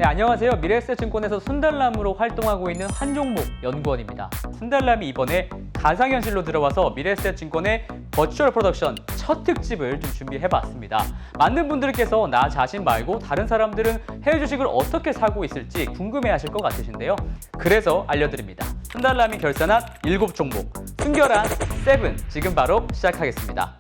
네, 안녕하세요. 미래에셋증권에서 순달람으로 활동하고 있는 한종목 연구원입니다. 순달람이 이번에 가상현실로 들어와서 미래에셋증권의 버추얼 프로덕션 첫 특집을 좀 준비해봤습니다. 많은 분들께서 나 자신 말고 다른 사람들은 해외 주식을 어떻게 사고 있을지 궁금해하실 것 같으신데요. 그래서 알려드립니다. 순달람이 결산한 7종목, 순결한 7, 지금 바로 시작하겠습니다.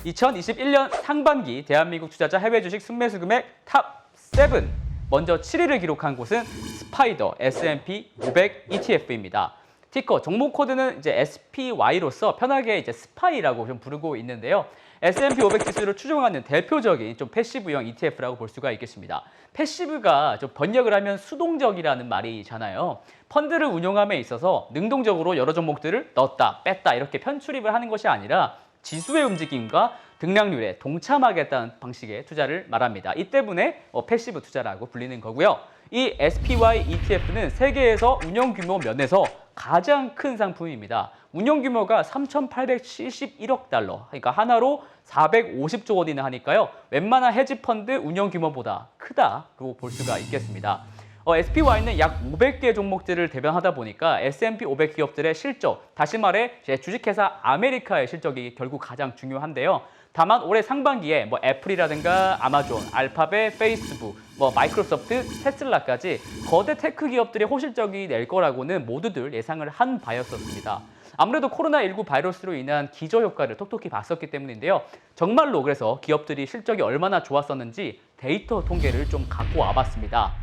2021년 상반기 대한민국 투자자 해외 주식 순매수 금액 탑 7. 먼저 7위를 기록한 곳은 스파이더 S&P 500 ETF입니다. 티커 종목 코드는 이제 SPY로서 편하게 이제 스파이라고 좀 부르고 있는데요. S&P 500 지수를 추종하는 대표적인 좀 패시브형 ETF라고 볼 수가 있겠습니다. 패시브가 좀 번역을 하면 수동적이라는 말이잖아요. 펀드를 운용함에 있어서 능동적으로 여러 종목들을 넣었다, 뺐다 이렇게 편출입을 하는 것이 아니라 지수의 움직임과 등락률에 동참하겠다는 방식의 투자를 말합니다. 이 때문에 패시브 투자라고 불리는 거고요. 이 SPY ETF는 세계에서 운용 규모 면에서 가장 큰 상품입니다. 운용 규모가 3,871억 달러, 그러니까 하나로 450조 원이나 하니까요. 웬만한 헤지 펀드 운용 규모보다 크다고 볼 수가 있겠습니다. SPY는 약 500개 종목들을 대변하다 보니까 S&P 500 기업들의 실적, 다시 말해 주식회사 아메리카의 실적이 결국 가장 중요한데요. 다만 올해 상반기에 애플이라든가 아마존, 알파벳, 페이스북, 마이크로소프트, 테슬라까지 거대 테크 기업들의 호실적이 낼 거라고는 모두들 예상을 한 바였었습니다. 아무래도 코로나19 바이러스로 인한 기저효과를 톡톡히 봤었기 때문인데요. 정말로 그래서 기업들이 실적이 얼마나 좋았었는지 데이터 통계를 좀 갖고 와봤습니다.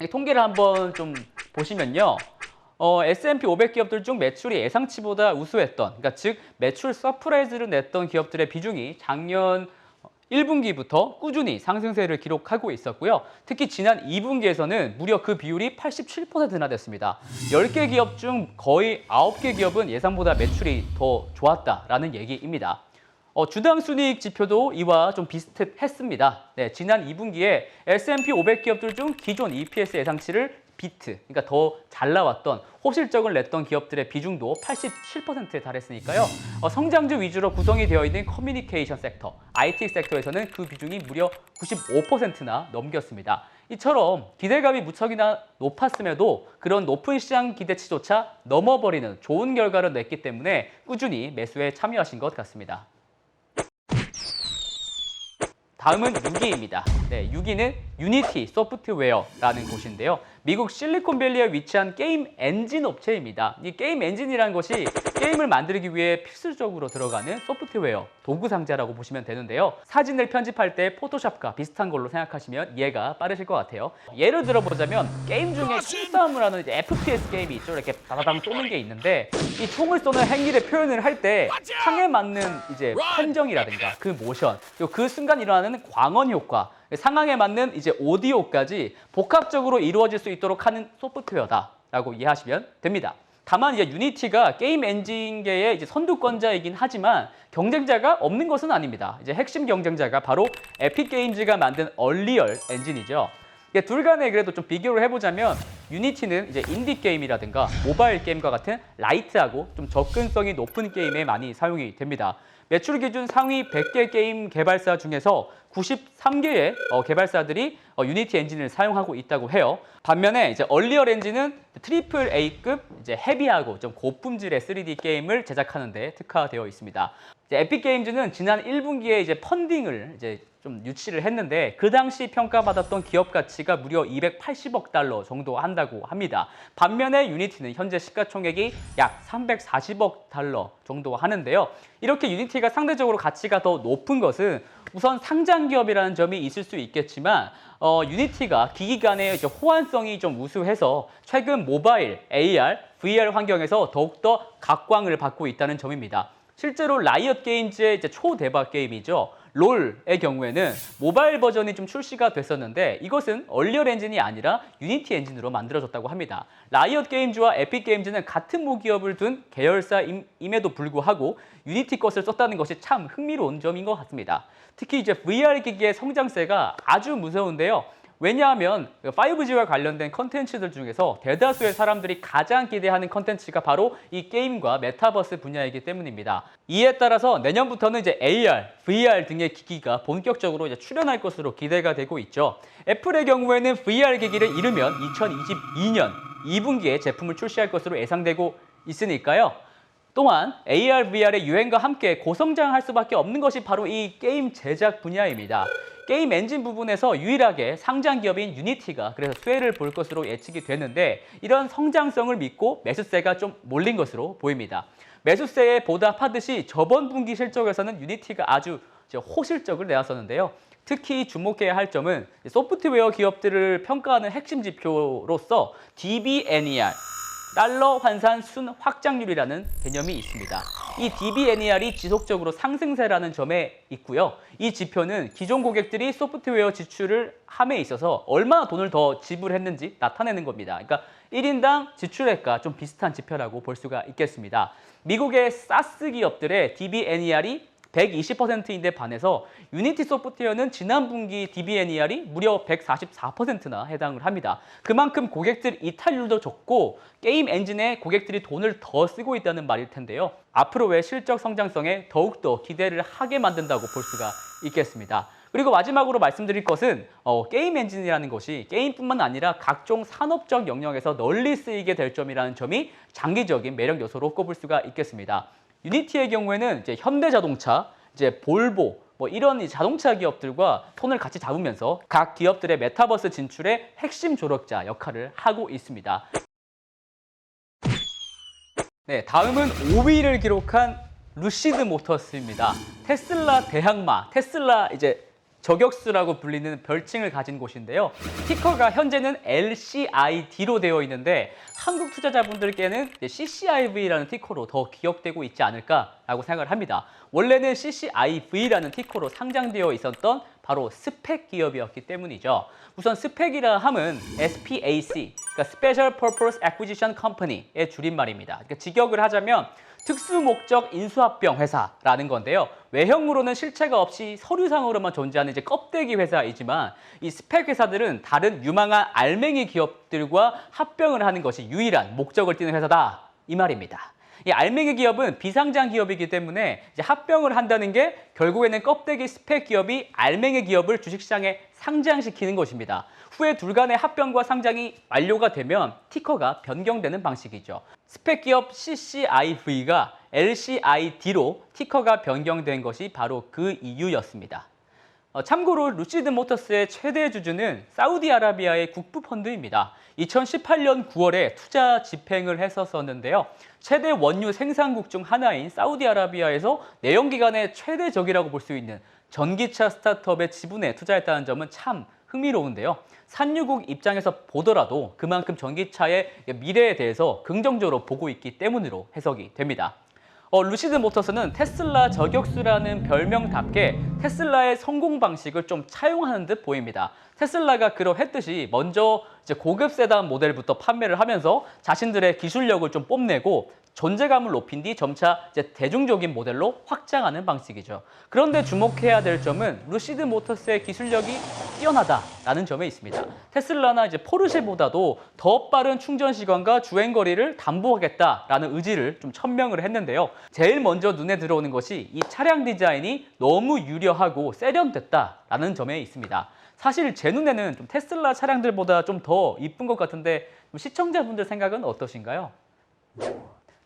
이 통계를 한번 좀 보시면요. S&P 500 기업들 중 매출이 예상치보다 우수했던, 그러니까 즉 매출 서프라이즈를 냈던 기업들의 비중이 작년 1분기부터 꾸준히 상승세를 기록하고 있었고요. 특히 지난 2분기에서는 무려 그 비율이 87%나 됐습니다. 10개 기업 중 거의 9개 기업은 예상보다 매출이 더 좋았다라는 얘기입니다. 주당 순이익 지표도 이와 좀 비슷했습니다. 네, 지난 2분기에 S&P 500 기업들 중 기존 EPS 예상치를 비트, 그러니까 더 잘 나왔던 호실적을 냈던 기업들의 비중도 87%에 달했으니까요. 성장주 위주로 구성이 되어 있는 커뮤니케이션 섹터, IT 섹터에서는 그 비중이 무려 95%나 넘겼습니다. 이처럼 기대감이 무척이나 높았음에도 그런 높은 시장 기대치조차 넘어버리는 좋은 결과를 냈기 때문에 꾸준히 매수에 참여하신 것 같습니다. 다음은 6위입니다. 네, 6위는 유니티 소프트웨어라는 곳인데요. 미국 실리콘밸리에 위치한 게임 엔진 업체입니다. 이 게임 엔진이라는 것이 게임을 만들기 위해 필수적으로 들어가는 소프트웨어, 도구 상자라고 보시면 되는데요. 사진을 편집할 때 포토샵과 비슷한 걸로 생각하시면 이해가 빠르실 것 같아요. 예를 들어보자면 게임 중에 총싸움을 하는 FPS 게임이 있죠. 이렇게 다다당 쏘는 게 있는데 이 총을 쏘는 행위를 표현을 할 때 창에 맞는 이제 판정이라든가 그 모션, 그리고 그 순간 일어나는 광원 효과, 상황에 맞는 이제 오디오까지 복합적으로 이루어질 수 있도록 하는 소프트웨어다라고 이해하시면 됩니다. 다만 이제 유니티가 게임 엔진계의 이제 선두권자이긴 하지만 경쟁자가 없는 것은 아닙니다. 이제 핵심 경쟁자가 바로 에픽 게임즈가 만든 얼리얼 엔진이죠. 둘 간에 그래도 좀 비교를 해보자면 유니티는 이제 인디 게임이라든가 모바일 게임과 같은 라이트하고 좀 접근성이 높은 게임에 많이 사용이 됩니다. 매출 기준 상위 100개 게임 개발사 중에서 93개의 개발사들이 유니티 엔진을 사용하고 있다고 해요. 반면에 이제 얼리얼 엔진은 트리플 A급 이제 헤비하고 좀 고품질의 3D 게임을 제작하는 데 특화되어 있습니다. 에픽 게임즈는 지난 1분기에 이제 펀딩을 이제 좀 유치를 했는데 그 당시 평가받았던 기업 가치가 무려 280억 달러 정도 한다고 합니다. 반면에 유니티는 현재 시가총액이 약 340억 달러 정도 하는데요. 이렇게 유니티가 상대적으로 가치가 더 높은 것은 우선 상장 기업이라는 점이 있을 수 있겠지만 유니티가 기기 간의 이제 호환성이 좀 우수해서 최근 모바일, AR, VR 환경에서 더욱더 각광을 받고 있다는 점입니다. 실제로 라이엇 게임즈의 이제 초대박 게임이죠. 롤의 경우에는 모바일 버전이 좀 출시가 됐었는데 이것은 얼리얼 엔진이 아니라 유니티 엔진으로 만들어졌다고 합니다. 라이엇 게임즈와 에픽 게임즈는 같은 모기업을 둔 계열사임에도 불구하고 유니티 것을 썼다는 것이 참 흥미로운 점인 것 같습니다. 특히 이제 VR 기기의 성장세가 아주 무서운데요. 왜냐하면 5G와 관련된 컨텐츠들 중에서 대다수의 사람들이 가장 기대하는 컨텐츠가 바로 이 게임과 메타버스 분야이기 때문입니다. 이에 따라서 내년부터는 이제 AR, VR 등의 기기가 본격적으로 이제 출현할 것으로 기대가 되고 있죠. 애플의 경우에는 VR 기기를 이르면 2022년 2분기에 제품을 출시할 것으로 예상되고 있으니까요. 또한 AR, VR의 유행과 함께 고성장할 수밖에 없는 것이 바로 이 게임 제작 분야입니다. 게임 엔진 부분에서 유일하게 상장 기업인 유니티가 그래서 수혜를 볼 것으로 예측이 되는데 이런 성장성을 믿고 매수세가 좀 몰린 것으로 보입니다. 매수세에 보답하듯이 저번 분기 실적에서는 유니티가 아주 호실적을 내놨었는데요. 특히 주목해야 할 점은 소프트웨어 기업들을 평가하는 핵심 지표로서 DBNER, 달러 환산 순 확장률이라는 개념이 있습니다. 이 DBNER이 지속적으로 상승세라는 점에 있고요. 이 지표는 기존 고객들이 소프트웨어 지출을 함에 있어서 얼마나 돈을 더 지불했는지 나타내는 겁니다. 그러니까 1인당 지출액과 좀 비슷한 지표라고 볼 수가 있겠습니다. 미국의 SaaS 기업들의 DBNER이 120%인데 반해서 유니티 소프트웨어는 지난 분기 DBNER이 무려 144%나 해당을 합니다. 그만큼 고객들 이탈률도 적고 게임 엔진에 고객들이 돈을 더 쓰고 있다는 말일 텐데요. 앞으로의 실적 성장성에 더욱더 기대를 하게 만든다고 볼 수가 있겠습니다. 그리고 마지막으로 말씀드릴 것은 게임 엔진이라는 것이 게임뿐만 아니라 각종 산업적 영역에서 널리 쓰이게 될 점이라는 점이 장기적인 매력 요소로 꼽을 수가 있겠습니다. 유니티의 경우에는 이제 현대자동차, 이제 볼보 이런 자동차 기업들과 손을 같이 잡으면서 각 기업들의 메타버스 진출의 핵심 조력자 역할을 하고 있습니다. 네, 다음은 5위를 기록한 루시드 모터스입니다. 테슬라 대항마, 테슬라 이제 저격수라고 불리는 별칭을 가진 곳인데요. 티커가 현재는 LCID로 되어 있는데 한국 투자자분들께는 CCIV라는 티커로 더 기억되고 있지 않을까라고 생각을 합니다. 원래는 CCIV라는 티커로 상장되어 있었던 바로 스펙 기업이었기 때문이죠. 우선 스펙이라 함은 SPAC, 그러니까 Special Purpose Acquisition Company의 줄임말입니다. 그러니까 직역을 하자면 특수목적 인수합병 회사라는 건데요. 외형으로는 실체가 없이 서류상으로만 존재하는 이제 껍데기 회사이지만 이 스펙 회사들은 다른 유망한 알맹이 기업들과 합병을 하는 것이 유일한 목적을 띠는 회사다 이 말입니다. 이 알맹이 기업은 비상장 기업이기 때문에 이제 합병을 한다는 게 결국에는 껍데기 스펙 기업이 알맹이 기업을 주식시장에 상장시키는 것입니다. 후에 둘 간의 합병과 상장이 완료가 되면 티커가 변경되는 방식이죠. 스펙 기업 CCIV가 LCID로 티커가 변경된 것이 바로 그 이유였습니다. 참고로 루시드 모터스의 최대 주주는 사우디아라비아의 국부펀드입니다. 2018년 9월에 투자 집행을 했었는데요. 최대 원유 생산국 중 하나인 사우디아라비아에서 내연기관의 최대적이라고 볼 수 있는 전기차 스타트업의 지분에 투자했다는 점은 참 흥미로운데요. 산유국 입장에서 보더라도 그만큼 전기차의 미래에 대해서 긍정적으로 보고 있기 때문으로 해석이 됩니다. 루시드 모터스는 테슬라 저격수라는 별명답게 테슬라의 성공 방식을 좀 차용하는 듯 보입니다. 테슬라가 그러했듯이 먼저 이제 고급 세단 모델부터 판매를 하면서 자신들의 기술력을 좀 뽐내고 존재감을 높인 뒤 점차 이제 대중적인 모델로 확장하는 방식이죠. 그런데 주목해야 될 점은 루시드 모터스의 기술력이 뛰어나다라는 점에 있습니다. 테슬라나 이제 포르쉐보다도 더 빠른 충전 시간과 주행 거리를 담보하겠다라는 의지를 좀 천명을 했는데요. 제일 먼저 눈에 들어오는 것이 이 차량 디자인이 너무 유려하고 세련됐다라는 점에 있습니다. 사실 제 눈에는 좀 테슬라 차량들보다 좀 더 이쁜 것 같은데 시청자분들 생각은 어떠신가요?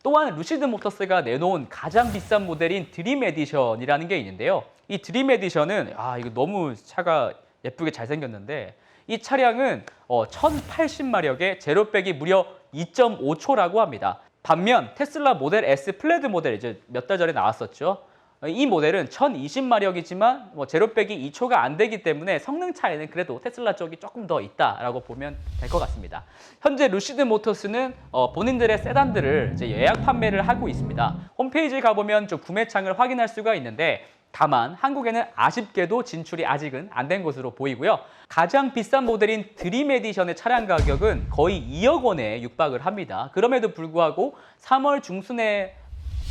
또한 루시드 모터스가 내놓은 가장 비싼 모델인 드림 에디션이라는 게 있는데요. 이 드림 에디션은 이거 너무 차가 예쁘게 잘생겼는데 이 차량은 1080마력에 제로백이 무려 2.5초라고 합니다. 반면 테슬라 모델 S 플래드 모델 이제 몇 달 전에 나왔었죠. 이 모델은 1020마력이지만 제로백이 2초가 안 되기 때문에 성능 차이는 그래도 테슬라 쪽이 조금 더 있다라고 보면 될 것 같습니다. 현재 루시드 모터스는 본인들의 세단들을 이제 예약 판매를 하고 있습니다. 홈페이지에 가보면 좀 구매창을 확인할 수가 있는데 다만 한국에는 아쉽게도 진출이 아직은 안 된 것으로 보이고요. 가장 비싼 모델인 드림 에디션의 차량 가격은 거의 2억 원에 육박을 합니다. 그럼에도 불구하고 3월 중순에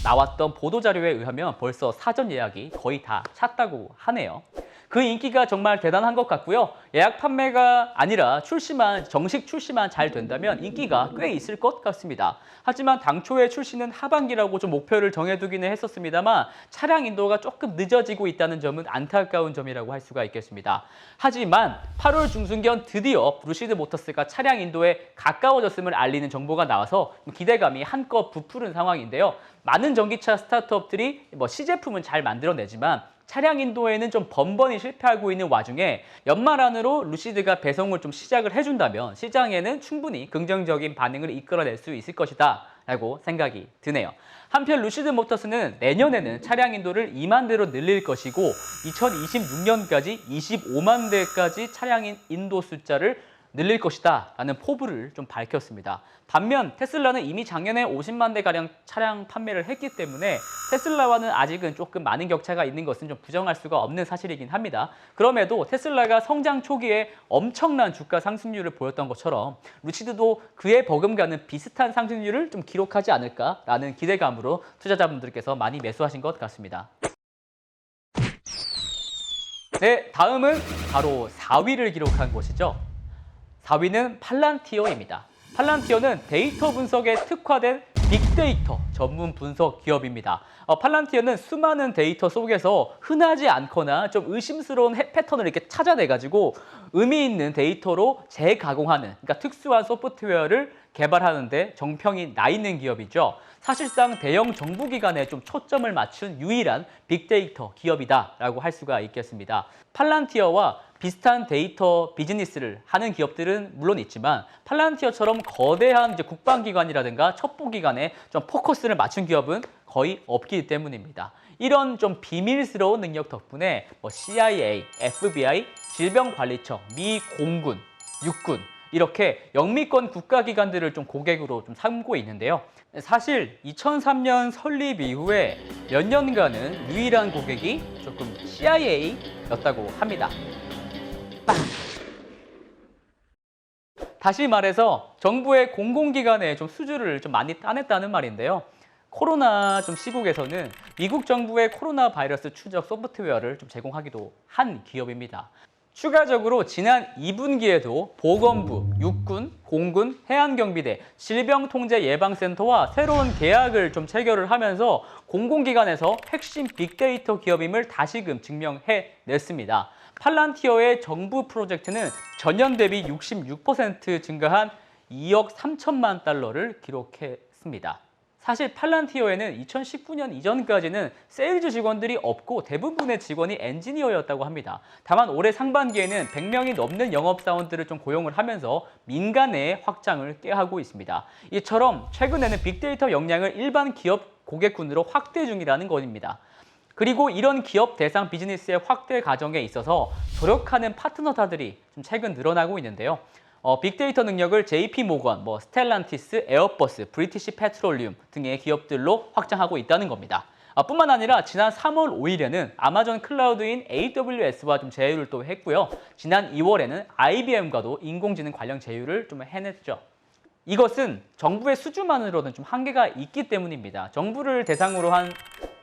나왔던 보도자료에 의하면 벌써 사전 예약이 거의 다 찼다고 하네요. 그 인기가 정말 대단한 것 같고요. 예약 판매가 아니라 정식 출시만 잘 된다면 인기가 꽤 있을 것 같습니다. 하지만 당초에 출시는 하반기라고 좀 목표를 정해두기는 했었습니다만 차량 인도가 조금 늦어지고 있다는 점은 안타까운 점이라고 할 수가 있겠습니다. 하지만 8월 중순경 드디어 루시드 모터스가 차량 인도에 가까워졌음을 알리는 정보가 나와서 기대감이 한껏 부푸른 상황인데요. 많은 전기차 스타트업들이 시제품은 잘 만들어내지만 차량 인도에는 좀 번번이 실패하고 있는 와중에 연말 안으로 루시드가 배송을 좀 시작을 해준다면 시장에는 충분히 긍정적인 반응을 이끌어낼 수 있을 것이다 라고 생각이 드네요. 한편 루시드 모터스는 내년에는 차량 인도를 2만 대로 늘릴 것이고 2026년까지 25만 대까지 차량 인도 숫자를 늘릴 것이다 라는 포부를 좀 밝혔습니다. 반면 테슬라는 이미 작년에 50만 대가량 차량 판매를 했기 때문에 테슬라와는 아직은 조금 많은 격차가 있는 것은 좀 부정할 수가 없는 사실이긴 합니다. 그럼에도 테슬라가 성장 초기에 엄청난 주가 상승률을 보였던 것처럼 루시드도 그에 버금가는 비슷한 상승률을 좀 기록하지 않을까라는 기대감으로 투자자분들께서 많이 매수하신 것 같습니다. 네, 다음은 바로 4위를 기록한 곳이죠. 4위는 팔란티어입니다. 팔란티어는 데이터 분석에 특화된 빅데이터 전문 분석 기업입니다. 팔란티어는 수많은 데이터 속에서 흔하지 않거나 좀 의심스러운 패턴을 이렇게 찾아내가지고 의미 있는 데이터로 재가공하는, 그러니까 특수한 소프트웨어를 개발하는데 정평이 나 있는 기업이죠. 사실상 대형 정부기관에 좀 초점을 맞춘 유일한 빅데이터 기업이다라고 할 수가 있겠습니다. 팔란티어와 비슷한 데이터 비즈니스를 하는 기업들은 물론 있지만 팔란티어처럼 거대한 국방기관이라든가 첩보기관에 좀 포커스를 맞춘 기업은 거의 없기 때문입니다. 이런 좀 비밀스러운 능력 덕분에 CIA, FBI, 질병관리청, 미 공군, 육군 이렇게 영미권 국가기관들을 좀 고객으로 좀 삼고 있는데요. 사실 2003년 설립 이후에 몇 년간은 유일한 고객이 조금 CIA였다고 합니다. 다시 말해서 정부의 공공기관에 좀 수주를 좀 많이 따냈다는 말인데요. 코로나 시국에서는 미국 정부의 코로나 바이러스 추적 소프트웨어를 좀 제공하기도 한 기업입니다. 추가적으로 지난 2분기에도 보건부, 육군, 공군, 해안경비대, 질병통제예방센터와 새로운 계약을 좀 체결을 하면서 공공기관에서 핵심 빅데이터 기업임을 다시금 증명해냈습니다. 팔란티어의 정부 프로젝트는 전년 대비 66% 증가한 2억 3천만 달러를 기록했습니다. 사실 팔란티어에는 2019년 이전까지는 세일즈 직원들이 없고 대부분의 직원이 엔지니어였다고 합니다. 다만 올해 상반기에는 100명이 넘는 영업사원들을 좀 고용을 하면서 민간 내에 확장을 꾀하고 있습니다. 이처럼 최근에는 빅데이터 역량을 일반 기업 고객군으로 확대 중이라는 것입니다. 그리고 이런 기업 대상 비즈니스의 확대 과정에 있어서 조력하는 파트너사들이 좀 최근 늘어나고 있는데요. 빅데이터 능력을 JP모건, 스텔란티스, 에어버스, 브리티시 페트롤리움 등의 기업들로 확장하고 있다는 겁니다. 뿐만 아니라 지난 3월 5일에는 아마존 클라우드인 AWS와 좀 제휴를 또 했고요. 지난 2월에는 IBM과도 인공지능 관련 제휴를 좀 해냈죠. 이것은 정부의 수주만으로는 좀 한계가 있기 때문입니다. 정부를 대상으로 한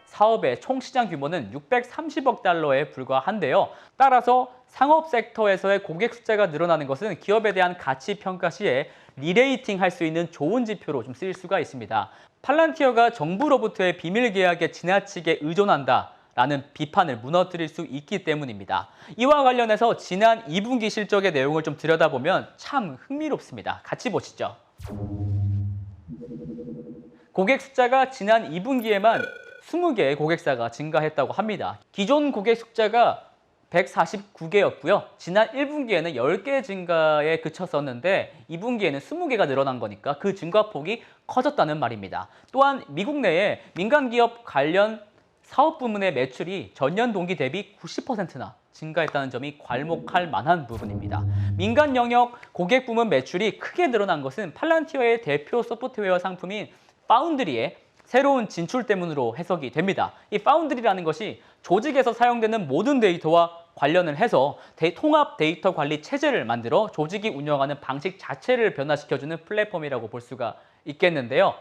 사업의 총 시장 규모는 630억 달러에 불과한데요. 따라서 상업 섹터에서의 고객 숫자가 늘어나는 것은 기업에 대한 가치 평가 시에 리레이팅 할 수 있는 좋은 지표로 좀 쓰일 수가 있습니다. 팔란티어가 정부로부터의 비밀 계약에 지나치게 의존한다라는 비판을 무너뜨릴 수 있기 때문입니다. 이와 관련해서 지난 2분기 실적의 내용을 좀 들여다보면 참 흥미롭습니다. 같이 보시죠. 고객 숫자가 지난 2분기에만 20개의 고객사가 증가했다고 합니다. 기존 고객 숫자가 149개였고요. 지난 1분기에는 10개 증가에 그쳤었는데 2분기에는 20개가 늘어난 거니까 그 증가폭이 커졌다는 말입니다. 또한 미국 내에 민간기업 관련 사업 부문의 매출이 전년 동기 대비 90%나 증가했다는 점이 괄목할 만한 부분입니다. 민간 영역 고객 부문 매출이 크게 늘어난 것은 팔란티어의 대표 소프트웨어 상품인 파운드리의 새로운 진출 때문으로 해석이 됩니다. 이 파운드리라는 것이 조직에서 사용되는 모든 데이터와 관련을 해서 통합 데이터 관리 체제를 만들어 조직이 운영하는 방식 자체를 변화시켜주는 플랫폼이라고 볼 수가 있겠는데요.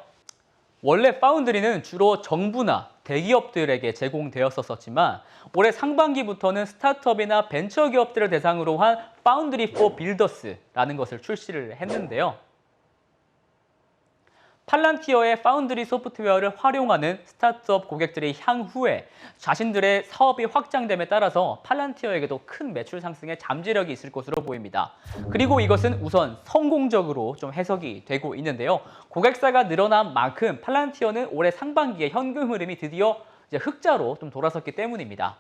원래 파운드리는 주로 정부나 대기업들에게 제공되었었지만 올해 상반기부터는 스타트업이나 벤처기업들을 대상으로 한 파운드리 포 빌더스라는 것을 출시를 했는데요. 팔란티어의 파운드리 소프트웨어를 활용하는 스타트업 고객들이 향후에 자신들의 사업이 확장됨에 따라서 팔란티어에게도 큰 매출 상승의 잠재력이 있을 것으로 보입니다. 그리고 이것은 우선 성공적으로 좀 해석이 되고 있는데요. 고객사가 늘어난 만큼 팔란티어는 올해 상반기에 현금 흐름이 드디어 이제 흑자로 좀 돌아섰기 때문입니다.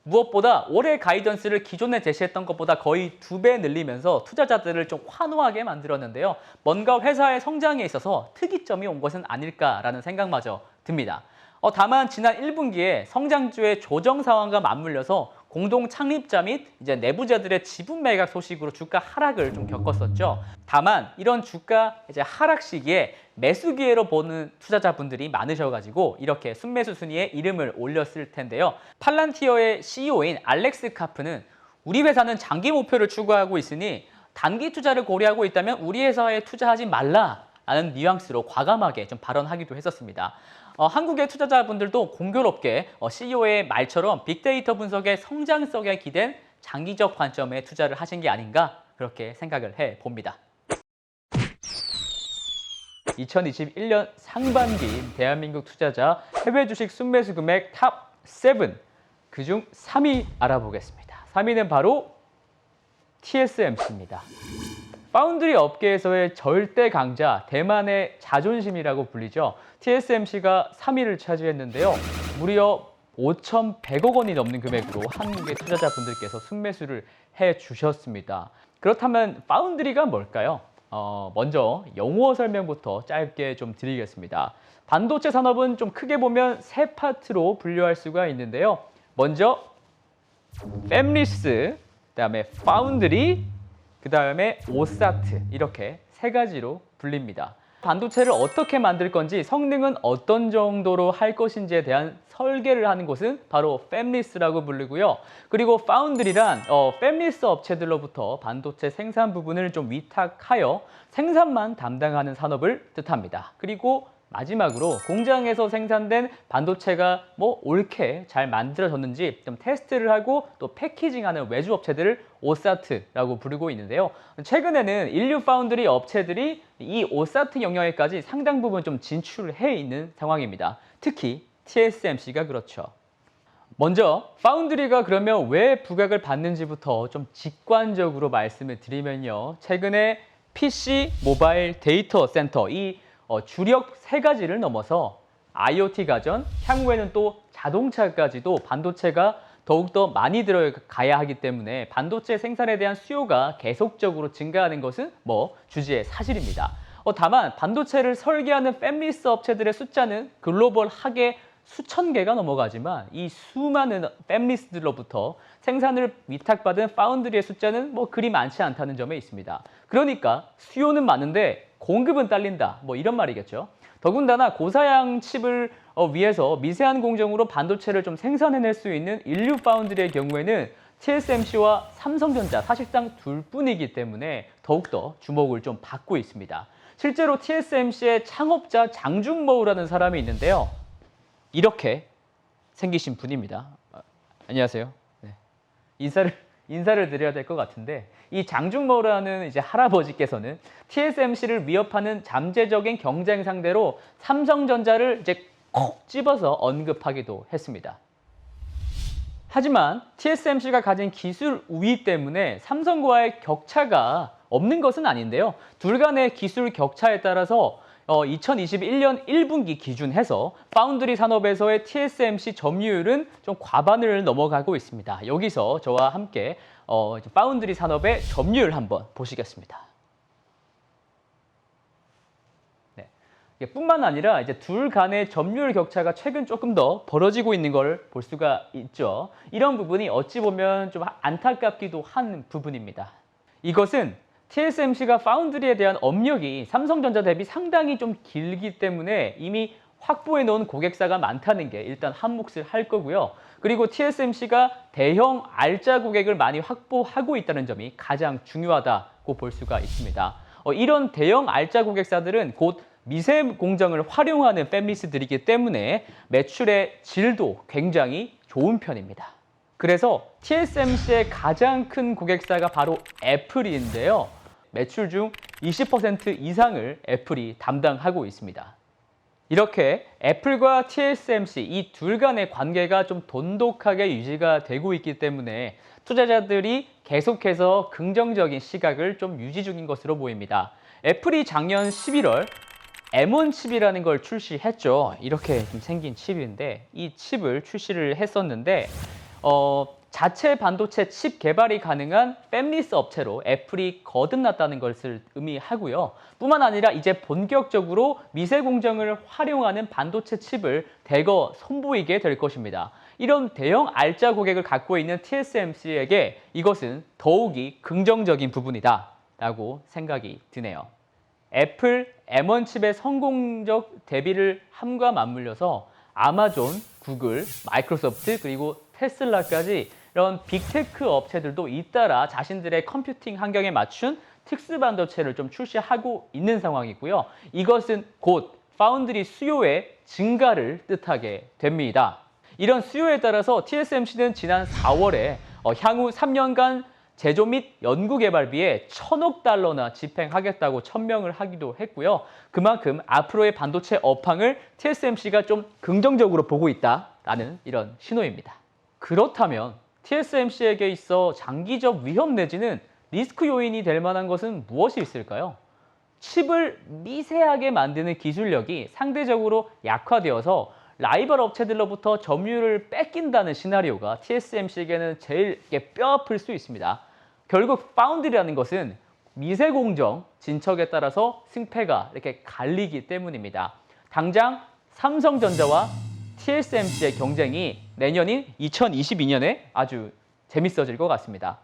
무엇보다 올해 가이던스를 기존에 제시했던 것보다 거의 2배 늘리면서 투자자들을 좀 환호하게 만들었는데요. 뭔가 회사의 성장에 있어서 특이점이 온 것은 아닐까라는 생각마저 듭니다. 다만 지난 1분기에 성장주의 조정 상황과 맞물려서 공동 창립자 및 이제 내부자들의 지분 매각 소식으로 주가 하락을 좀 겪었었죠. 다만 이런 주가 이제 하락 시기에 매수 기회로 보는 투자자분들이 많으셔가지고 이렇게 순매수 순위에 이름을 올렸을 텐데요. 팔란티어의 CEO인 알렉스 카프는 우리 회사는 장기 목표를 추구하고 있으니 단기 투자를 고려하고 있다면 우리 회사에 투자하지 말라라는 뉘앙스로 과감하게 좀 발언하기도 했었습니다. 한국의 투자자분들도 공교롭게 CEO의 말처럼 빅데이터 분석의 성장성에 기댄 장기적 관점에 투자를 하신 게 아닌가 그렇게 생각을 해봅니다. 2021년 상반기 대한민국 투자자 해외 주식 순매수 금액 탑 7, 그중 3위 알아보겠습니다. 3위는 바로 TSMC입니다. 파운드리 업계에서의 절대 강자, 대만의 자존심이라고 불리죠. TSMC가 3위를 차지했는데요. 무려 5,100억 원이 넘는 금액으로 한국의 투자자분들께서 순매수를 해주셨습니다. 그렇다면 파운드리가 뭘까요? 먼저 용어 설명부터 짧게 좀 드리겠습니다. 반도체 산업은 좀 크게 보면 세 파트로 분류할 수가 있는데요. 먼저 팹리스, 그다음에 파운드리, 그다음에 오사트, 이렇게 세 가지로 불립니다. 반도체를 어떻게 만들 건지, 성능은 어떤 정도로 할 것인지에 대한 설계를 하는 곳은 바로 팹리스라고 부르고요. 그리고 파운드리란 팹리스 업체들로부터 반도체 생산 부분을 좀 위탁하여 생산만 담당하는 산업을 뜻합니다. 그리고 마지막으로 공장에서 생산된 반도체가 옳게 잘 만들어졌는지 좀 테스트를 하고 또 패키징하는 외주 업체들을 오사트라고 부르고 있는데요. 최근에는 인류 파운드리 업체들이 이 오사트 영역에까지 상당 부분 좀 진출을 해 있는 상황입니다. 특히 TSMC가 그렇죠. 먼저 파운드리가 그러면 왜 부각을 받는지부터 좀 직관적으로 말씀을 드리면요. 최근에 PC, 모바일, 데이터 센터, 이 주력 세 가지를 넘어서 IoT 가전, 향후에는 또 자동차까지도 반도체가 더욱더 많이 들어가야 하기 때문에 반도체 생산에 대한 수요가 계속적으로 증가하는 것은 주지의 사실입니다. 다만 반도체를 설계하는 팹리스 업체들의 숫자는 글로벌하게 수천 개가 넘어가지만 이 수많은 팹리스들로부터 생산을 위탁받은 파운드리의 숫자는 그리 많지 않다는 점에 있습니다. 그러니까 수요는 많은데 공급은 딸린다, 이런 말이겠죠. 더군다나 고사양 칩을 위해서 미세한 공정으로 반도체를 좀 생산해낼 수 있는 인류 파운드리의 경우에는 TSMC와 삼성전자 사실상 둘뿐이기 때문에 더욱더 주목을 좀 받고 있습니다. 실제로 TSMC의 창업자 장준모우라는 사람이 있는데요. 이렇게 생기신 분입니다. 안녕하세요. 네. 인사를 드려야 될 것 같은데, 이 장준모라는 이제 할아버지께서는 TSMC를 위협하는 잠재적인 경쟁 상대로 삼성전자를 이제 콕 집어서 언급하기도 했습니다. 하지만 TSMC가 가진 기술 우위 때문에 삼성과의 격차가 없는 것은 아닌데요. 둘 간의 기술 격차에 따라서 2021년 1분기 기준해서 파운드리 산업에서의 TSMC 점유율은 좀 과반을 넘어가고 있습니다. 여기서 저와 함께 파운드리 산업의 점유율 한번 보시겠습니다. 네. 뿐만 아니라 이제 둘 간의 점유율 격차가 최근 조금 더 벌어지고 있는 걸 볼 수가 있죠. 이런 부분이 어찌 보면 좀 안타깝기도 한 부분입니다. 이것은 TSMC가 파운드리에 대한 업력이 삼성전자 대비 상당히 좀 길기 때문에 이미 확보해 놓은 고객사가 많다는 게 일단 한 몫을 할 거고요. 그리고 TSMC가 대형 R자 고객을 많이 확보하고 있다는 점이 가장 중요하다고 볼 수가 있습니다. 이런 대형 R자 고객사들은 곧 미세 공정을 활용하는 팹리스들이기 때문에 매출의 질도 굉장히 좋은 편입니다. 그래서 TSMC의 가장 큰 고객사가 바로 애플인데요. 매출 중 20% 이상을 애플이 담당하고 있습니다. 이렇게 애플과 TSMC 이 둘 간의 관계가 좀 돈독하게 유지가 되고 있기 때문에 투자자들이 계속해서 긍정적인 시각을 좀 유지 중인 것으로 보입니다. 애플이 작년 11월 M1 칩이라는 걸 출시했죠. 이렇게 좀 생긴 칩인데 이 칩을 출시를 했었는데 자체 반도체 칩 개발이 가능한 팹리스 업체로 애플이 거듭났다는 것을 의미하고요. 뿐만 아니라 이제 본격적으로 미세 공정을 활용하는 반도체 칩을 대거 선보이게 될 것입니다. 이런 대형 알짜 고객을 갖고 있는 TSMC에게 이것은 더욱이 긍정적인 부분이다 라고 생각이 드네요. 애플 M1 칩의 성공적 데뷔를 함과 맞물려서 아마존, 구글, 마이크로소프트 그리고 테슬라까지 이런 빅테크 업체들도 잇따라 자신들의 컴퓨팅 환경에 맞춘 특수 반도체를 좀 출시하고 있는 상황이고요. 이것은 곧 파운드리 수요의 증가를 뜻하게 됩니다. 이런 수요에 따라서 TSMC는 지난 4월에 향후 3년간 제조 및 연구개발비에 1,000억 달러나 집행하겠다고 천명을 하기도 했고요. 그만큼 앞으로의 반도체 업황을 TSMC가 좀 긍정적으로 보고 있다라는 이런 신호입니다. 그렇다면 TSMC에게 있어 장기적 위험 내지는 리스크 요인이 될 만한 것은 무엇이 있을까요? 칩을 미세하게 만드는 기술력이 상대적으로 약화되어서 라이벌 업체들로부터 점유율을 뺏긴다는 시나리오가 TSMC에게는 제일 뼈아플 수 있습니다. 결국 파운드리라는 것은 미세 공정 진척에 따라서 승패가 이렇게 갈리기 때문입니다. 당장 삼성전자와 TSMC의 경쟁이 내년인 2022년에 아주 재밌어질 것 같습니다.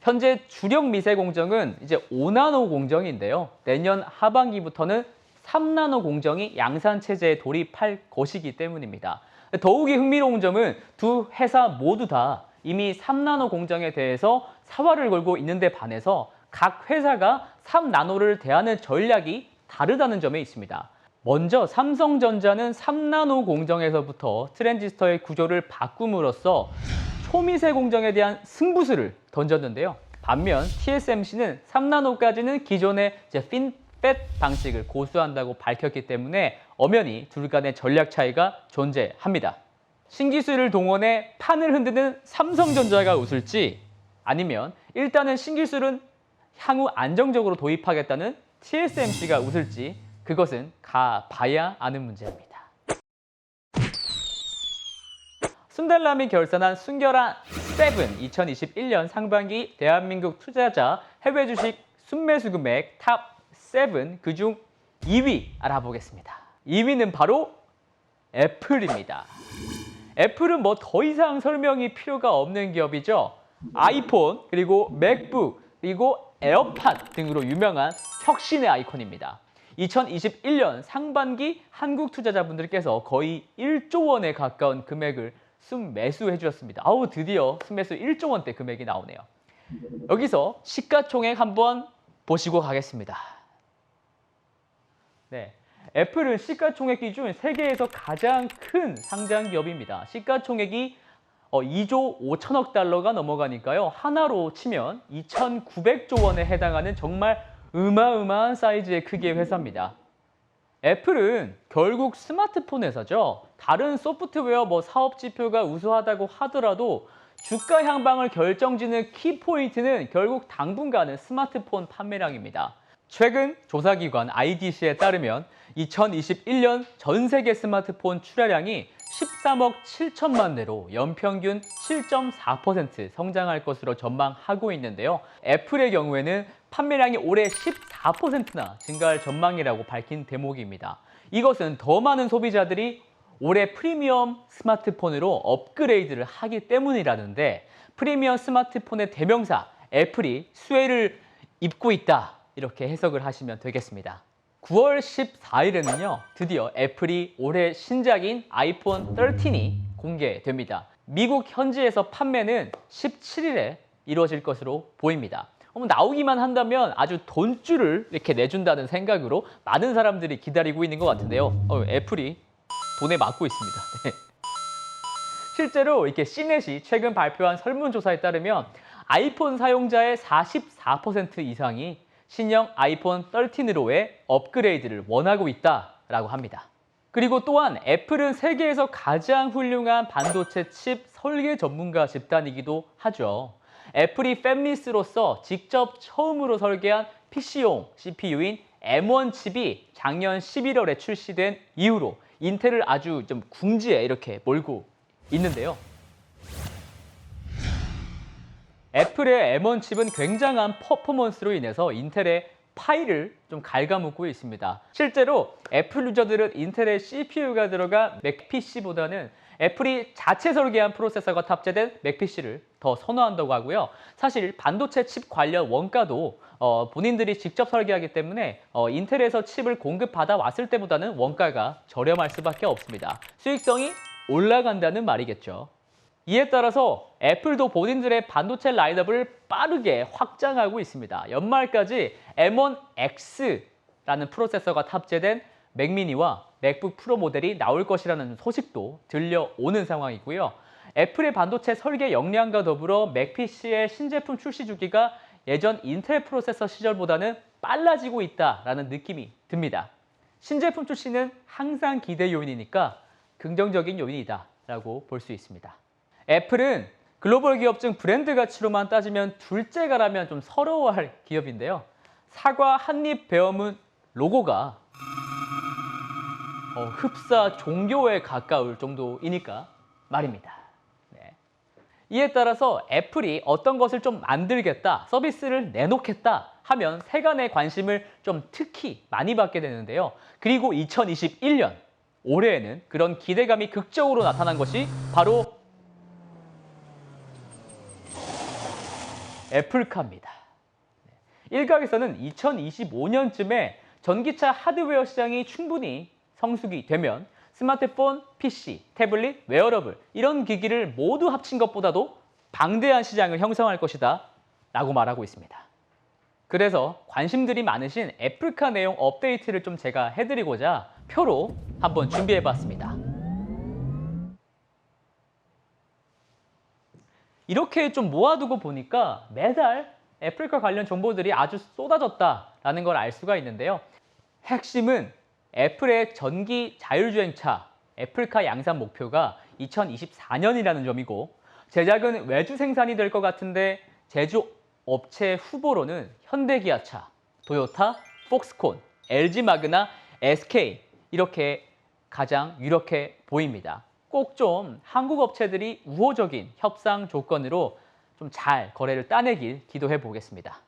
현재 주력 미세 공정은 이제 5나노 공정인데요. 내년 하반기부터는 3나노 공정이 양산 체제에 돌입할 것이기 때문입니다. 더욱이 흥미로운 점은 두 회사 모두 다 이미 3나노 공정에 대해서 사활을 걸고 있는데 반해서 각 회사가 3나노를 대하는 전략이 다르다는 점에 있습니다. 먼저 삼성전자는 3나노 공정에서부터 트랜지스터의 구조를 바꿈으로써 초미세 공정에 대한 승부수를 던졌는데요. 반면 TSMC는 3나노까지는 기존의 핀팻 방식을 고수한다고 밝혔기 때문에 엄연히 둘 간의 전략 차이가 존재합니다. 신기술을 동원해 판을 흔드는 삼성전자가 웃을지 아니면 일단은 신기술은 향후 안정적으로 도입하겠다는 TSMC가 웃을지 그것은 가봐야 아는 문제입니다. 순달람이 결산한 순결한 7 2021년 상반기 대한민국 투자자 해외 주식 순매수 금액 탑 7 그중 2위 알아보겠습니다. 2위는 바로 애플입니다. 애플은 뭐 더 이상 설명이 필요가 없는 기업이죠. 아이폰, 그리고 맥북, 그리고 에어팟 등으로 유명한 혁신의 아이콘입니다. 2021년 상반기 한국 투자자분들께서 거의 1조 원에 가까운 금액을 순매수해 주셨습니다. 아우, 드디어 순매수 1조 원대 금액이 나오네요. 여기서 시가총액 한번 보시고 가겠습니다. 네, 애플은 시가총액 기준 세계에서 가장 큰 상장 기업입니다. 시가총액이 2조 5천억 달러가 넘어가니까요. 하나로 치면 2,900조 원에 해당하는 정말 어마어마한 사이즈의 크기의 회사입니다. 애플은 결국 스마트폰 회사죠. 다른 소프트웨어 사업 지표가 우수하다고 하더라도 주가 향방을 결정짓는 키포인트는 결국 당분간은 스마트폰 판매량입니다. 최근 조사기관 IDC에 따르면 2021년 전 세계 스마트폰 출하량이 13억 7천만 대로 연평균 7.4% 성장할 것으로 전망하고 있는데요. 애플의 경우에는 판매량이 올해 14%나 증가할 전망이라고 밝힌 대목입니다. 이것은 더 많은 소비자들이 올해 프리미엄 스마트폰으로 업그레이드를 하기 때문이라는데 프리미엄 스마트폰의 대명사 애플이 수혜를 입고 있다 이렇게 해석을 하시면 되겠습니다. 9월 14일에는요 드디어 애플이 올해 신작인 아이폰 13이 공개됩니다. 미국 현지에서 판매는 17일에 이루어질 것으로 보입니다. 나오기만 한다면 아주 돈줄을 이렇게 내준다는 생각으로 많은 사람들이 기다리고 있는 것 같은데요. 애플이 돈에 맞고 있습니다. 네. 실제로 이렇게 C넷이 최근 발표한 설문조사에 따르면 아이폰 사용자의 44% 이상이 신형 아이폰 13으로의 업그레이드를 원하고 있다라고 합니다. 그리고 또한 애플은 세계에서 가장 훌륭한 반도체 칩 설계 전문가 집단이기도 하죠. 애플이 팹리스로서 직접 처음으로 설계한 PC용 CPU인 M1 칩이 작년 11월에 출시된 이후로 인텔을 아주 좀 궁지에 이렇게 몰고 있는데요. 애플의 M1 칩은 굉장한 퍼포먼스로 인해서 인텔의 파이를 좀 갉아먹고 있습니다. 실제로 애플 유저들은 인텔의 CPU가 들어간 맥 PC보다는 애플이 자체 설계한 프로세서가 탑재된 맥 PC를 더 선호한다고 하고요. 사실 반도체 칩 관련 원가도 본인들이 직접 설계하기 때문에 인텔에서 칩을 공급받아 왔을 때보다는 원가가 저렴할 수밖에 없습니다. 수익성이 올라간다는 말이겠죠. 이에 따라서 애플도 본인들의 반도체 라인업을 빠르게 확장하고 있습니다. 연말까지 M1X라는 프로세서가 탑재된 맥미니와 맥북 프로 모델이 나올 것이라는 소식도 들려오는 상황이고요. 애플의 반도체 설계 역량과 더불어 맥PC의 신제품 출시 주기가 예전 인텔 프로세서 시절보다는 빨라지고 있다는 느낌이 듭니다. 신제품 출시는 항상 기대 요인이니까 긍정적인 요인이다라고 볼 수 있습니다. 애플은 글로벌 기업 중 브랜드 가치로만 따지면 둘째가라면 좀 서러워할 기업인데요. 사과 한입 베어문 로고가 흡사 종교에 가까울 정도이니까 말입니다. 네. 이에 따라서 애플이 어떤 것을 좀 만들겠다, 서비스를 내놓겠다 하면 세간의 관심을 좀 특히 많이 받게 되는데요. 그리고 2021년 올해에는 그런 기대감이 극적으로 나타난 것이 바로 애플카입니다. 일각에서는 2025년쯤에 전기차 하드웨어 시장이 충분히 성숙이 되면 스마트폰, PC, 태블릿, 웨어러블 이런 기기를 모두 합친 것보다도 방대한 시장을 형성할 것이다 라고 말하고 있습니다. 그래서 관심들이 많으신 애플카 내용 업데이트를 좀 제가 해드리고자 표로 한번 준비해봤습니다. 이렇게 좀 모아두고 보니까 매달 애플카 관련 정보들이 아주 쏟아졌다라는 걸 알 수가 있는데요. 핵심은 애플의 전기 자율주행차 애플카 양산 목표가 2024년이라는 점이고 제작은 외주 생산이 될 것 같은데 제조업체 후보로는 현대기아차, 도요타, 폭스콘, LG마그나, SK 이렇게 가장 유력해 보입니다. 꼭 좀 한국 업체들이 우호적인 협상 조건으로 좀 잘 거래를 따내길 기도해 보겠습니다.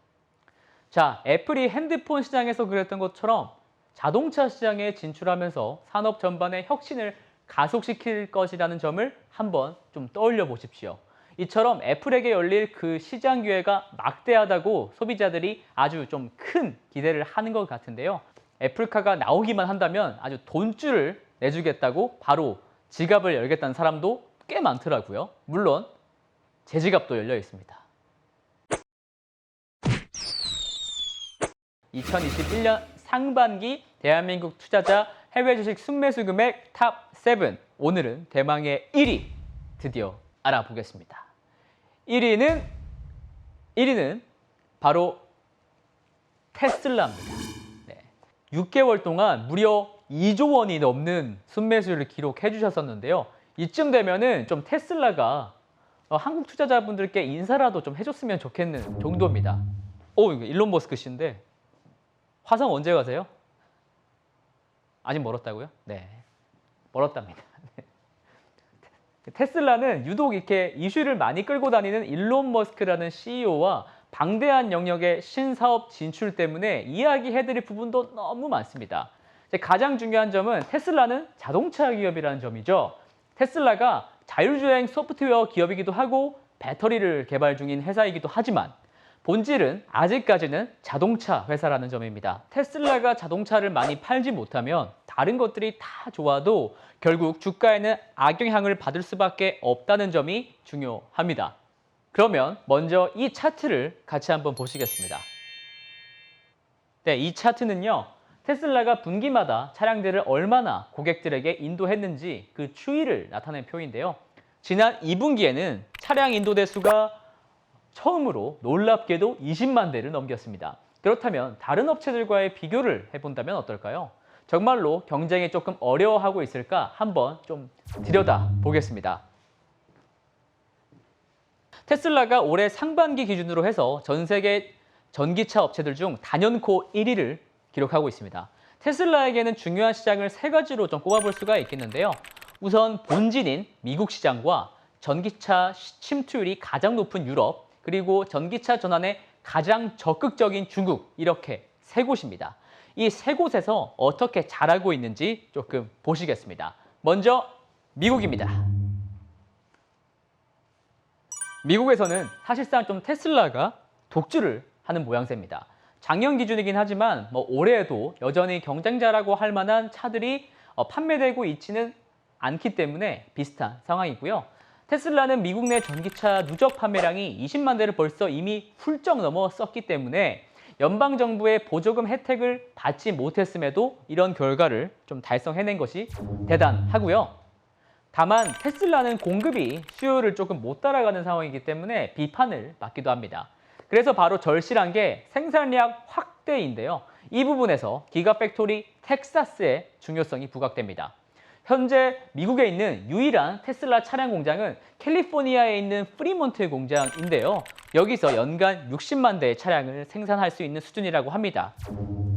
자, 애플이 핸드폰 시장에서 그랬던 것처럼 자동차 시장에 진출하면서 산업 전반의 혁신을 가속시킬 것이라는 점을 한번 좀 떠올려 보십시오. 이처럼 애플에게 열릴 그 시장 기회가 막대하다고 소비자들이 아주 좀 큰 기대를 하는 것 같은데요. 애플카가 나오기만 한다면 아주 돈줄을 내주겠다고 바로 지갑을 열겠다는 사람도 꽤 많더라고요. 물론 제 지갑도 열려 있습니다. 2021년 상반기 대한민국 투자자 해외 주식 순매수 금액 탑 7. 오늘은 대망의 1위 드디어 알아보겠습니다. 1위는 바로 테슬라입니다. 네. 6개월 동안 무려 2조 원이 넘는 순매수를 기록해 주셨었는데요. 이쯤 되면은 좀 테슬라가 한국 투자자분들께 인사라도 좀 해줬으면 좋겠는 정도입니다. 이거 일론 머스크 씨인데 화성 언제 가세요? 아직 멀었다고요? 네, 멀었답니다. 테슬라는 유독 이렇게 이슈를 많이 끌고 다니는 일론 머스크라는 CEO와 방대한 영역의 신사업 진출 때문에 이야기해드릴 부분도 너무 많습니다. 가장 중요한 점은 테슬라는 자동차 기업이라는 점이죠. 테슬라가 자율주행 소프트웨어 기업이기도 하고 배터리를 개발 중인 회사이기도 하지만 본질은 아직까지는 자동차 회사라는 점입니다. 테슬라가 자동차를 많이 팔지 못하면 다른 것들이 다 좋아도 결국 주가에는 악영향을 받을 수밖에 없다는 점이 중요합니다. 그러면 먼저 이 차트를 같이 한번 보시겠습니다. 네, 이 차트는요. 테슬라가 분기마다 차량들을 얼마나 고객들에게 인도했는지 그 추이를 나타낸 표인데요. 지난 2분기에는 차량 인도 대수가 처음으로 놀랍게도 20만 대를 넘겼습니다. 그렇다면 다른 업체들과의 비교를 해본다면 어떨까요? 정말로 경쟁이 조금 어려워하고 있을까 한번 좀 들여다보겠습니다. 테슬라가 올해 상반기 기준으로 해서 전 세계 전기차 업체들 중 단연코 1위를 기록하고 있습니다. 테슬라에게는 중요한 시장을 세 가지로 좀 꼽아볼 수가 있겠는데요. 우선 본진인 미국 시장과 전기차 침투율이 가장 높은 유럽, 그리고 전기차 전환에 가장 적극적인 중국, 이렇게 세 곳입니다. 이 세 곳에서 어떻게 잘하고 있는지 조금 보시겠습니다. 먼저 미국입니다. 미국에서는 사실상 좀 테슬라가 독주를 하는 모양새입니다. 작년 기준이긴 하지만 올해에도 여전히 경쟁자라고 할 만한 차들이 판매되고 있지는 않기 때문에 비슷한 상황이고요. 테슬라는 미국 내 전기차 누적 판매량이 20만 대를 벌써 이미 훌쩍 넘어섰기 때문에 연방정부의 보조금 혜택을 받지 못했음에도 이런 결과를 좀 달성해낸 것이 대단하고요. 다만 테슬라는 공급이 수요를 조금 못 따라가는 상황이기 때문에 비판을 받기도 합니다. 그래서 바로 절실한 게 생산량 확대인데요. 이 부분에서 기가팩토리 텍사스의 중요성이 부각됩니다. 현재 미국에 있는 유일한 테슬라 차량 공장은 캘리포니아에 있는 프리몬트 공장인데요. 여기서 연간 60만 대의 차량을 생산할 수 있는 수준이라고 합니다.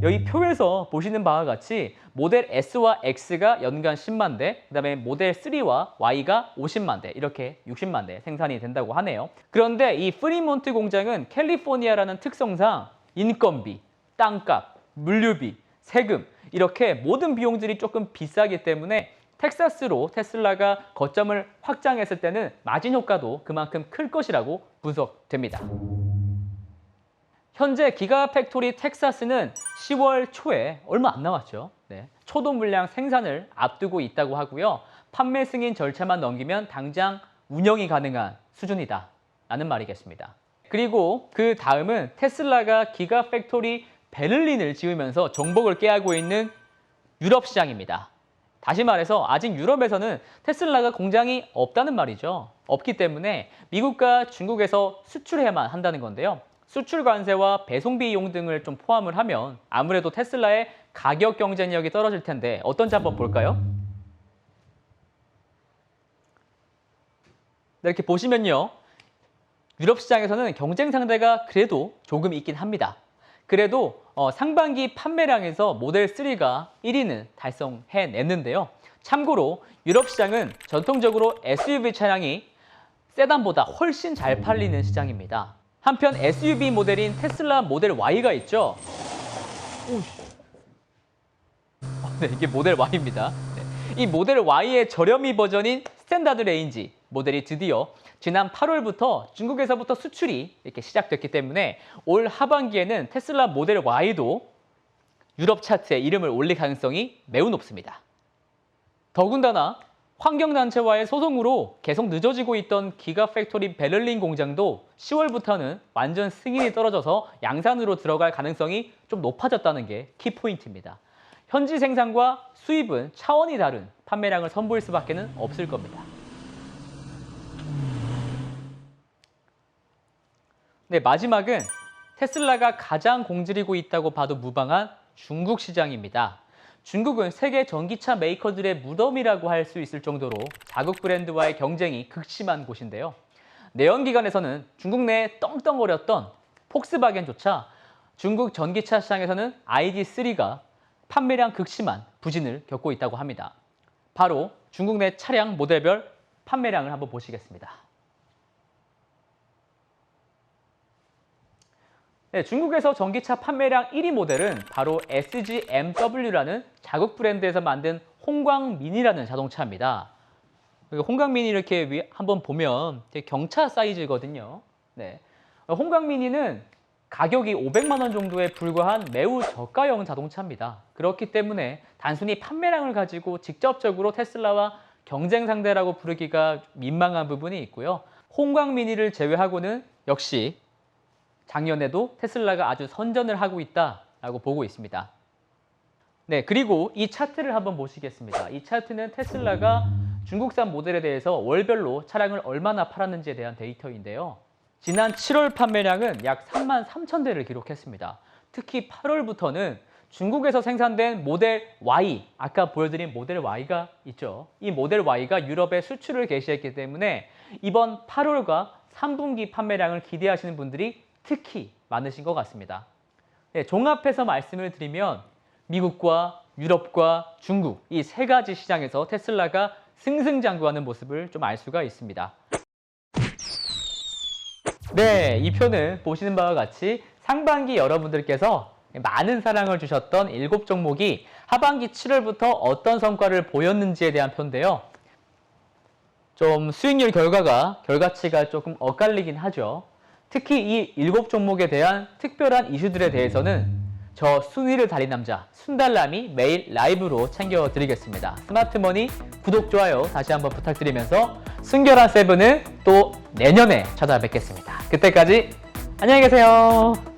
여기 표에서 보시는 바와 같이 모델 S와 X가 연간 10만 대, 그다음에 모델 3와 Y가 50만 대, 이렇게 60만 대 생산이 된다고 하네요. 그런데 이 프리몬트 공장은 캘리포니아라는 특성상 인건비, 땅값, 물류비, 세금 이렇게 모든 비용들이 조금 비싸기 때문에 텍사스로 테슬라가 거점을 확장했을 때는 마진 효과도 그만큼 클 것이라고 분석됩니다. 현재 기가팩토리 텍사스는 10월 초에 얼마 안 남았죠. 초도 물량 생산을 앞두고 있다고 하고요. 판매 승인 절차만 넘기면 당장 운영이 가능한 수준이다 라는 말이겠습니다. 그리고 그 다음은 테슬라가 기가팩토리 베를린을 지으면서 정복을 꾀하고 있는 유럽 시장입니다. 다시 말해서 아직 유럽에서는 테슬라가 공장이 없다는 말이죠. 없기 때문에 미국과 중국에서 수출해야만 한다는 건데요. 수출 관세와 배송 비용 등을 좀 포함을 하면 아무래도 테슬라의 가격 경쟁력이 떨어질 텐데 어떤지 한번 볼까요? 이렇게 보시면요. 유럽 시장에서는 경쟁 상대가 그래도 조금 있긴 합니다. 그래도 상반기 판매량에서 모델 3가 1위는 달성해냈는데요. 참고로 유럽 시장은 전통적으로 SUV 차량이 세단보다 훨씬 잘 팔리는 시장입니다. 한편 SUV 모델인 테슬라 모델 Y가 있죠. 이게 모델 Y입니다. 이 모델 Y의 저렴이 버전인 스탠다드 레인지 모델이 드디어 지난 8월부터 중국에서부터 수출이 이렇게 시작됐기 때문에 올 하반기에는 테슬라 모델 Y도 유럽 차트에 이름을 올릴 가능성이 매우 높습니다. 더군다나 환경단체와의 소송으로 계속 늦어지고 있던 기가팩토리 베를린 공장도 10월부터는 완전 승인이 떨어져서 양산으로 들어갈 가능성이 좀 높아졌다는 게 키포인트입니다. 현지 생산과 수입은 차원이 다른 판매량을 선보일 수밖에 없을 겁니다. 네, 마지막은 테슬라가 가장 공들이고 있다고 봐도 무방한 중국 시장입니다. 중국은 세계 전기차 메이커들의 무덤이라고 할 수 있을 정도로 자국 브랜드와의 경쟁이 극심한 곳인데요. 내연기관에서는 중국 내에 떵떵거렸던 폭스바겐조차 중국 전기차 시장에서는 ID.3가 판매량 극심한 부진을 겪고 있다고 합니다. 바로 중국 내 차량 모델별 판매량을 한번 보시겠습니다. 네, 중국에서 전기차 판매량 1위 모델은 바로 SGMW라는 자국 브랜드에서 만든 홍광민이라는 자동차입니다. 홍광민이 이렇게 한번 보면 되게 경차 사이즈거든요. 네. 홍광민이는 가격이 500만 원 정도에 불과한 매우 저가형 자동차입니다. 그렇기 때문에 단순히 판매량을 가지고 직접적으로 테슬라와 경쟁 상대라고 부르기가 민망한 부분이 있고요. 홍광미니를 제외하고는 역시 작년에도 테슬라가 아주 선전을 하고 있다라고 보고 있습니다. 네, 그리고 이 차트를 한번 보시겠습니다. 이 차트는 테슬라가 중국산 모델에 대해서 월별로 차량을 얼마나 팔았는지에 대한 데이터인데요. 지난 7월 판매량은 약 33,000대를 기록했습니다. 특히 8월부터는 중국에서 생산된 모델 Y, 아까 보여드린 모델 Y가 있죠. 이 모델 Y가 유럽에 수출을 개시했기 때문에 이번 8월과 3분기 판매량을 기대하시는 분들이 특히 많으신 것 같습니다. 네, 종합해서 말씀을 드리면 미국과 유럽과 중국 이 세 가지 시장에서 테슬라가 승승장구하는 모습을 좀 알 수가 있습니다. 네, 이 표는 보시는 바와 같이 상반기 여러분들께서 많은 사랑을 주셨던 7종목이 하반기 7월부터 어떤 성과를 보였는지에 대한 표인데요. 좀 수익률 결과치가 조금 엇갈리긴 하죠. 특히 이 7종목에 대한 특별한 이슈들에 대해서는 저 순위를 달린 남자 순달람이 매일 라이브로 챙겨드리겠습니다. 스마트머니 구독, 좋아요 다시 한번 부탁드리면서 순결한 세븐은 또 내년에 찾아뵙겠습니다. 그때까지 안녕히 계세요.